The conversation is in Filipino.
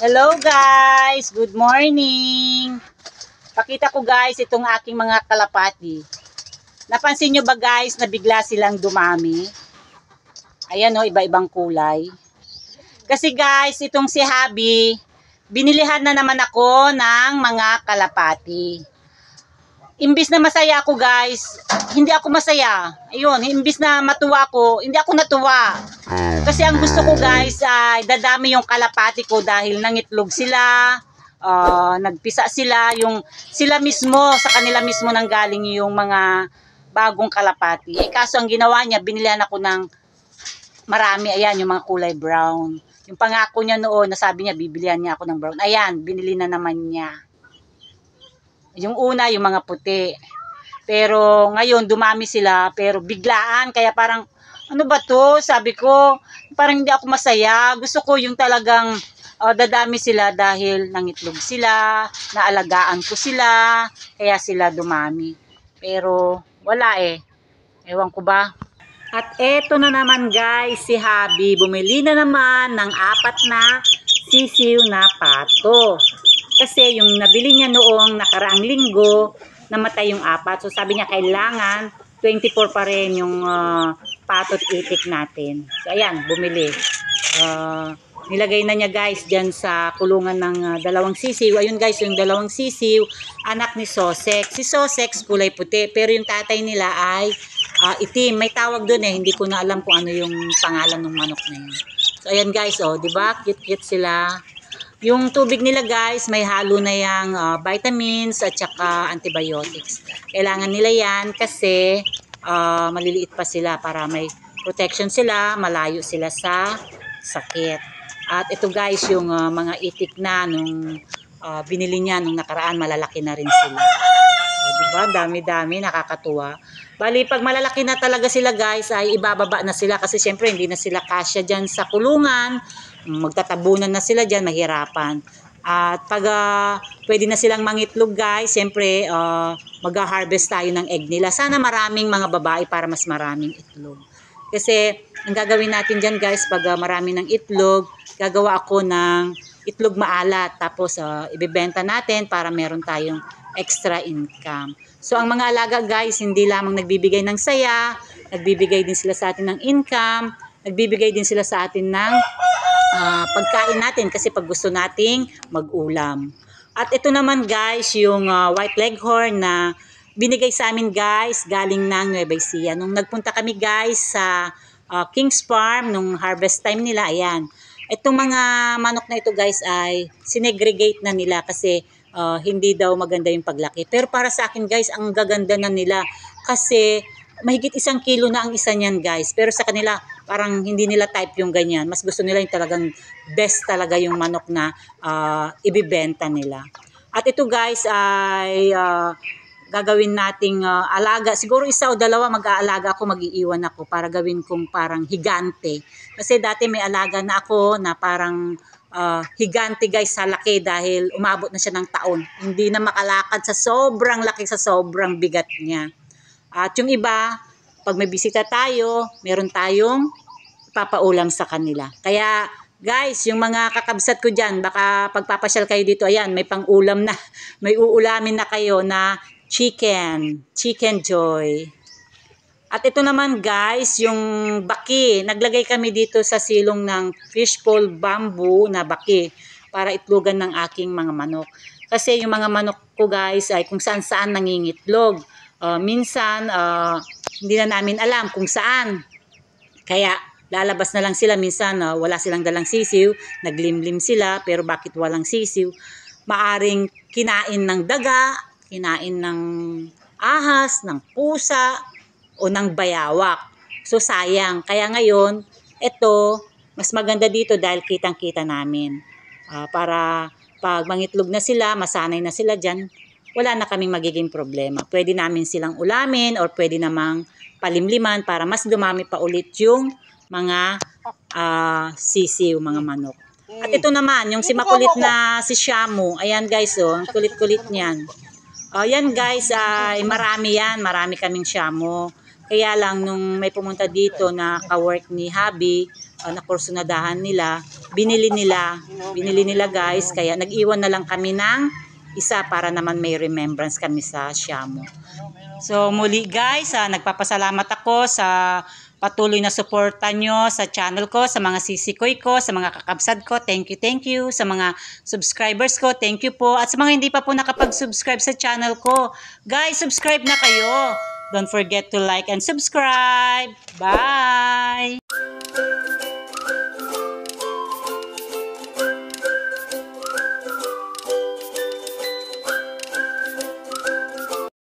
Hello guys! Good morning! Pakita ko guys itong aking mga kalapati. Napansin nyo ba guys na bigla silang dumami? Ayan o, iba-ibang kulay. Kasi guys, itong si Habi, binilihan na naman ako ng mga kalapati. Imbis na masaya ako guys, hindi ako masaya. Ayun, imbis na matuwa ako, hindi ako natuwa. Kasi ang gusto ko guys ay dadami yung kalapati ko dahil nangitlog sila, nagpisa sila, yung sila mismo, sa kanila mismo nanggaling yung mga bagong kalapati. Kaso ang ginawa niya, binilihan ako ng marami, ayan, yung mga kulay brown. Yung pangako niya noon, nasabi niya, bibilihan niya ako ng brown. Ayan, binili na naman niya. Yung una, yung mga puti. Pero ngayon, dumami sila, pero biglaan, kaya parang, ano ba to? Sabi ko, parang hindi ako masaya. Gusto ko yung talagang dadami sila dahil nangitlog sila, naalagaan ko sila, kaya sila dumami. Pero wala eh. Ewan ko ba? At eto na naman guys, si Habi bumili na naman ng 4 na sisiw na pato. Kasi yung nabili niya noong nakaraang linggo, namatay yung 4. So sabi niya kailangan 24 pa rin yung patot itik natin. So ayan, bumili. Nilagay na niya guys dyan sa kulungan ng 2 sisiw. Ayun guys, yung 2 sisiw, anak ni Sosek. Si Sosek kulay puti, pero yung tatay nila ay itim. May tawag doon eh, hindi ko na alam kung ano yung pangalan ng manok na yun. So ayan guys, oh, 'di ba? Cute-cute sila. Yung tubig nila guys, may halo na yang vitamins at saka antibiotics. Kailangan nila yan kasi maliliit pa sila para may protection sila, malayo sila sa sakit. At ito guys, yung mga itik na nung binili niya nung nakaraan, malalaki na rin sila. Diba? Dami-dami, nakakatuwa. Bali, pag malalaki na talaga sila guys, ay ibababa na sila kasi syempre hindi na sila kasya dyan sa kulungan. Magtatabunan na sila dyan, mahirapan. At pag pwede na silang mangitlog guys, syempre mag-harvest tayo ng egg nila. Sana maraming mga babae para mas maraming itlog. Kasi ang gagawin natin dyan guys, pag marami ng itlog, gagawa ako ng itlog maalat. Tapos ibebenta natin para meron tayong extra income. So ang mga alaga guys, hindi lamang nagbibigay ng saya, nagbibigay din sila sa atin ng income, nagbibigay din sila sa atin ng pagkain natin kasi pag gusto nating mag-ulam. At ito naman guys, yung white leghorn na binigay sa amin guys, galing ng Nueva Ecija. Nung nagpunta kami guys sa King's Farm, nung harvest time nila, ayan. Itong mga manok na ito guys ay sinegregate na nila kasi hindi daw maganda yung paglaki. Pero para sa akin guys, ang gaganda na nila kasi mahigit 1 kilo na ang isa niyan guys. Pero sa kanila, parang hindi nila type yung ganyan. Mas gusto nila yung talagang best talaga yung manok na ibibenta nila. At ito guys ay gagawin nating alaga. Siguro 1 o 2 mag-aalaga ako, mag-iiwan ako para gawin kong parang higante. Kasi dati may alaga na ako na parang higante guys sa laki dahil umabot na siya ng taon. Hindi na makalakad sa sobrang laki, sa sobrang bigat niya. At yung iba, pag may bisita tayo, meron tayong papaulam sa kanila. Kaya guys, yung mga kakabsat ko dyan, baka pagpapasyal kayo dito, ayan, may pang-ulam na. May uulamin na kayo na chicken joy. At ito naman guys, yung baki. Naglagay kami dito sa silong ng fishpole bamboo na baki para itlogan ng aking mga manok. Kasi yung mga manok ko guys ay kung saan-saan nangingitlog. Minsan, hindi na namin alam kung saan. Kaya lalabas na lang sila. Minsan, wala silang dalang sisiw. Naglimlim sila, pero bakit walang sisiw? Maaring kinain ng daga, kinain ng ahas, ng pusa, o ng bayawak. So sayang. Kaya ngayon, ito, mas maganda dito dahil kitang-kita namin. Para pag mangitlog na sila, masanay na sila dyan, wala na kaming magiging problema. Pwede namin silang ulamin or pwede namang palimliman para mas dumami pa ulit yung mga sisiw, mga manok. At ito naman, yung si makulit na si Shamu. Ayan guys, oh, ang kulit-kulit niyan. Yan guys, ay marami yan. Marami kaming Shamu. Kaya lang nung may pumunta dito na ka-work ni Habi, nakursunadahan nila, binili nila guys, kaya nag-iwan na lang kami ng isa para naman may remembrance kami sa Siamo. So muli guys, nagpapasalamat ako sa patuloy na suporta nyo sa channel ko, sa mga sisikoy ko, sa mga kakabsad ko. Thank you. Sa mga subscribers ko, thank you po. At sa mga hindi pa po nakapag-subscribe sa channel ko, guys, subscribe na kayo. Don't forget to like and subscribe. Bye!